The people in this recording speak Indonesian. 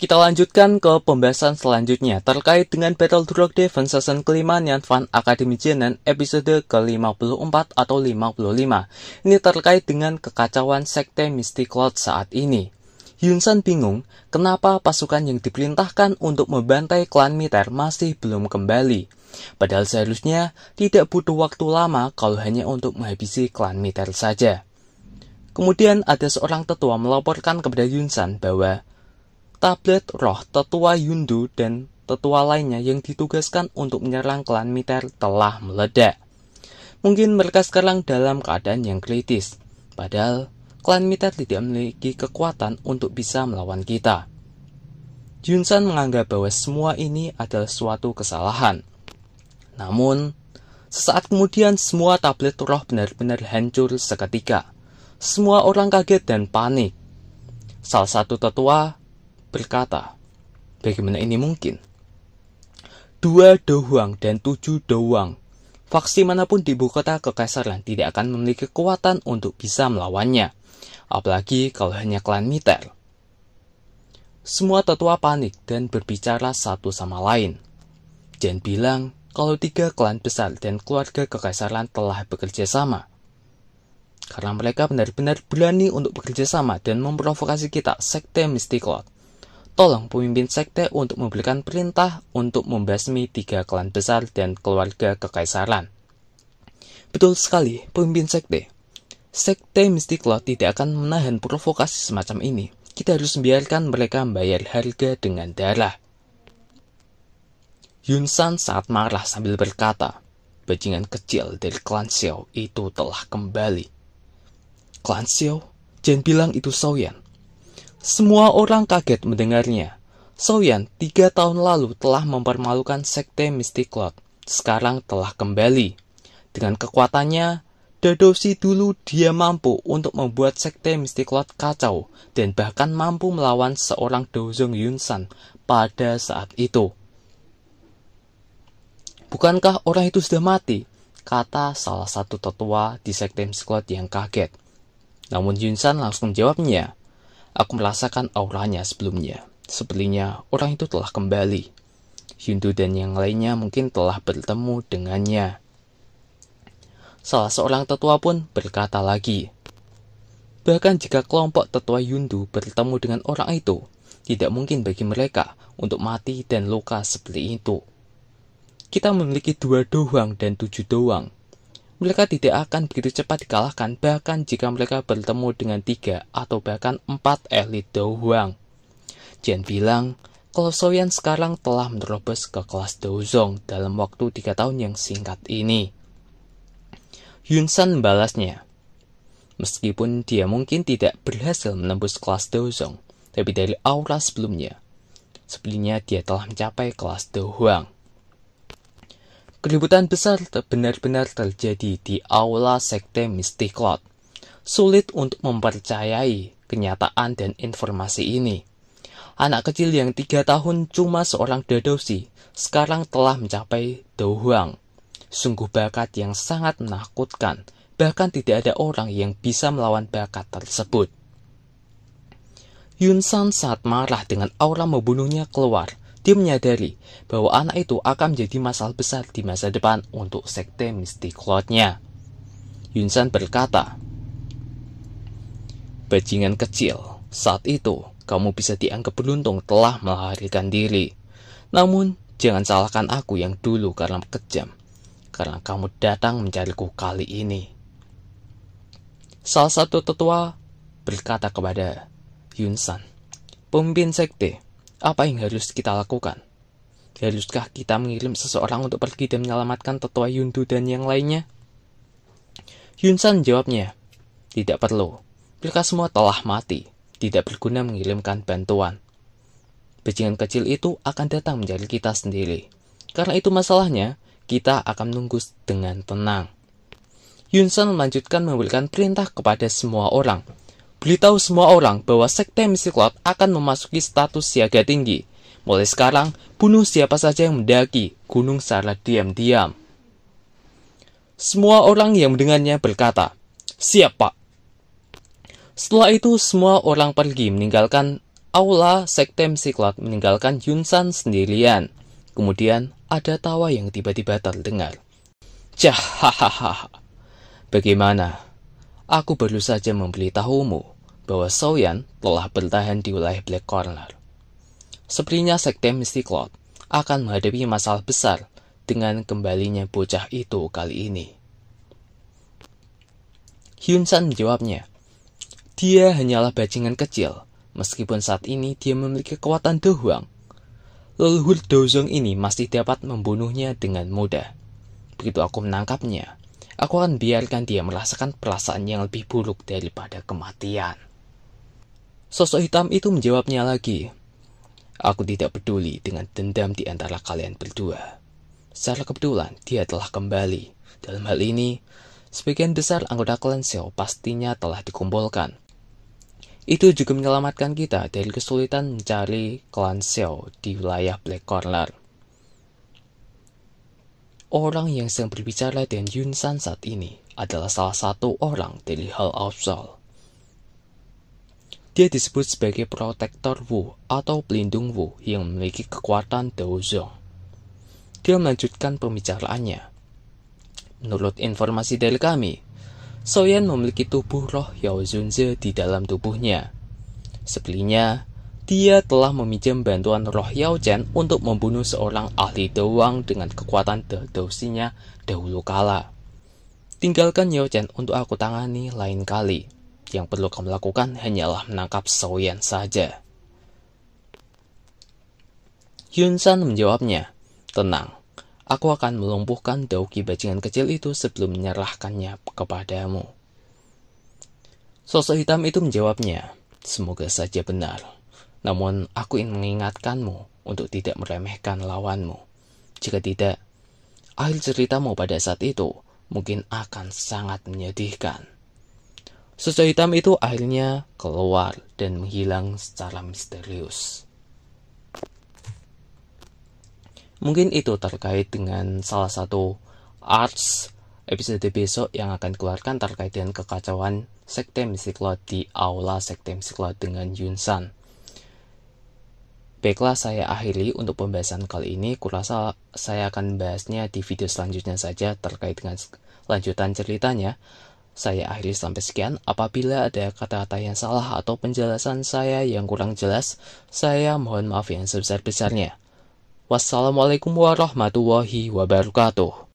Kita lanjutkan ke pembahasan selanjutnya terkait dengan Battle Rock Defense season kelima Nyan Fan Academy Journey episode ke-54 atau 55. Ini terkait dengan kekacauan sekte Mystic Lord saat ini. Yunsan bingung kenapa pasukan yang diperintahkan untuk membantai klan Miter masih belum kembali. Padahal seharusnya tidak butuh waktu lama kalau hanya untuk menghabisi klan Miter saja. Kemudian ada seorang tetua melaporkan kepada Yunsan bahwa tablet roh tetua Yundu dan tetua lainnya yang ditugaskan untuk menyerang klan Miter telah meledak. Mungkin mereka sekarang dalam keadaan yang kritis, padahal klan Miter tidak memiliki kekuatan untuk bisa melawan kita. Yunsan menganggap bahwa semua ini adalah suatu kesalahan. Namun, sesaat kemudian semua tablet roh benar-benar hancur seketika. Semua orang kaget dan panik. Salah satu tetua berkata, bagaimana ini mungkin? 2 dohuang dan 7 dohuang. Faksi manapun di ibu kota kekaisaran tidak akan memiliki kekuatan untuk bisa melawannya. Apalagi kalau hanya klan Miter. Semua tetua panik dan berbicara satu sama lain. Jen bilang kalau 3 klan besar dan keluarga kekaisaran telah bekerja sama. Karena mereka benar-benar berani untuk bekerja sama dan memprovokasi kita, sekte Mystic Lord. Tolong pemimpin sekte untuk memberikan perintah untuk membasmi 3 klan besar dan keluarga kekaisaran. Betul sekali, pemimpin sekte. Sekte Mystic Lord tidak akan menahan provokasi semacam ini. Kita harus membiarkan mereka membayar harga dengan darah. Yunsan sangat marah sambil berkata, bajingan kecil dari klan Xiao itu telah kembali. Klan Xiao? Jen bilang itu Shaoyan. Semua orang kaget mendengarnya. Shaoyan 3 tahun lalu telah mempermalukan sekte Mystic Lord. Sekarang telah kembali. Dengan kekuatannya, Dadoshi dulu dia mampu untuk membuat sekte Mystic Lord kacau dan bahkan mampu melawan seorang Dozong Yunsan pada saat itu. Bukankah orang itu sudah mati? Kata salah satu tetua di sekte Mystic Lord yang kaget. Namun Yunsan langsung menjawabnya. Aku merasakan auranya sebelumnya. Sepertinya orang itu telah kembali. Yundu dan yang lainnya mungkin telah bertemu dengannya. Salah seorang tetua pun berkata lagi. Bahkan jika kelompok tetua Yundu bertemu dengan orang itu, tidak mungkin bagi mereka untuk mati dan luka seperti itu. Kita memiliki 2 dohuang dan 7 dohuang. Mereka tidak akan begitu cepat dikalahkan bahkan jika mereka bertemu dengan 3 atau bahkan 4 elit dohuang. Jen bilang kalau Shaoyan sekarang telah menerobos ke kelas Dozong dalam waktu 3 tahun yang singkat ini. Yunsan membalasnya. Meskipun dia mungkin tidak berhasil menembus kelas Dozong, tapi dari aura sebelumnya, sepertinya dia telah mencapai kelas dohuang. Keributan besar benar-benar terjadi di aula sekte Mystic Lord. Sulit untuk mempercayai kenyataan dan informasi ini. Anak kecil yang 3 tahun cuma seorang Dadoshi, sekarang telah mencapai dohuang. Sungguh bakat yang sangat menakutkan, bahkan tidak ada orang yang bisa melawan bakat tersebut. Yunsan sangat marah dengan aura membunuhnya keluar. Dia menyadari bahwa anak itu akan menjadi masalah besar di masa depan untuk sekte Mystic Lord-nya. Yunsan berkata, bajingan kecil, saat itu kamu bisa dianggap beruntung telah melarikan diri. Namun, jangan salahkan aku yang dulu karena kejam, karena kamu datang mencariku kali ini. Salah satu tetua berkata kepada Yunsan, pemimpin sekte, apa yang harus kita lakukan? Haruskah kita mengirim seseorang untuk pergi dan menyelamatkan tetua Yundu dan yang lainnya? Yunsan jawabnya, tidak perlu. Mereka semua telah mati. Tidak berguna mengirimkan bantuan. Bajingan kecil itu akan datang mencari kita sendiri. Karena itu masalahnya, kita akan menunggu dengan tenang. Yunsan melanjutkan memberikan perintah kepada semua orang. Beritahu semua orang bahwa sekte Mystic Lord akan memasuki status siaga tinggi. Mulai sekarang, bunuh siapa saja yang mendaki gunung secara diam-diam. Semua orang yang mendengarnya berkata, siap Pak. Setelah itu, semua orang pergi meninggalkan aula Sekte Msiklot meninggalkan Yunsan sendirian. Kemudian ada tawa yang tiba-tiba terdengar. Hahaha. Bagaimana? Aku baru saja memberitahumu bahwa Soyan telah bertahan di wilayah Black Corner. Sepertinya Sekte Msiklot akan menghadapi masalah besar dengan kembalinya bocah itu kali ini. Hyun-san menjawabnya, dia hanyalah bajingan kecil, meskipun saat ini dia memiliki kekuatan Do Hwang. Leluhur Dozong ini masih dapat membunuhnya dengan mudah. Begitu aku menangkapnya, aku akan biarkan dia merasakan perasaan yang lebih buruk daripada kematian. Sosok hitam itu menjawabnya lagi, aku tidak peduli dengan dendam di antara kalian berdua. Secara kebetulan, dia telah kembali. Dalam hal ini, sebagian besar anggota klan Xiao pastinya telah dikumpulkan. Itu juga menyelamatkan kita dari kesulitan mencari klan Xiao di wilayah Black Corner. Orang yang sedang berbicara dengan Yun-san saat ini adalah salah satu orang dari Hall of Soul. Dia disebut sebagai protektor Wu atau pelindung Wu yang memiliki kekuatan Dozong. Dia melanjutkan pembicaraannya. Menurut informasi dari kami, Soyan memiliki tubuh roh Yao Zunze di dalam tubuhnya. Sepertinya, dia telah meminjam bantuan roh Yao Chen untuk membunuh seorang ahli doang dengan kekuatan dosinya dahulu kala. Tinggalkan Yao Chen untuk aku tangani lain kali. Yang perlu kamu lakukan hanyalah menangkap Soyan saja. Yun-san menjawabnya, tenang, aku akan melumpuhkan Daoki bajingan kecil itu sebelum menyerahkannya kepadamu. Sosok hitam itu menjawabnya, semoga saja benar. Namun aku ingin mengingatkanmu untuk tidak meremehkan lawanmu. Jika tidak, akhir ceritamu pada saat itu mungkin akan sangat menyedihkan. Sosok hitam itu akhirnya keluar dan menghilang secara misterius. Mungkin itu terkait dengan salah satu arts episode besok yang akan dikeluarkan terkait dengan kekacauan Sekte Msiklot di aula Sekte Msiklot dengan Yun-san. Baiklah, saya akhiri untuk pembahasan kali ini. Kurasa saya akan bahasnya di video selanjutnya saja terkait dengan lanjutan ceritanya. Saya akhiri sampai sekian. Apabila ada kata-kata yang salah atau penjelasan saya yang kurang jelas, saya mohon maaf yang sebesar-besarnya. Wassalamualaikum warahmatullahi wabarakatuh.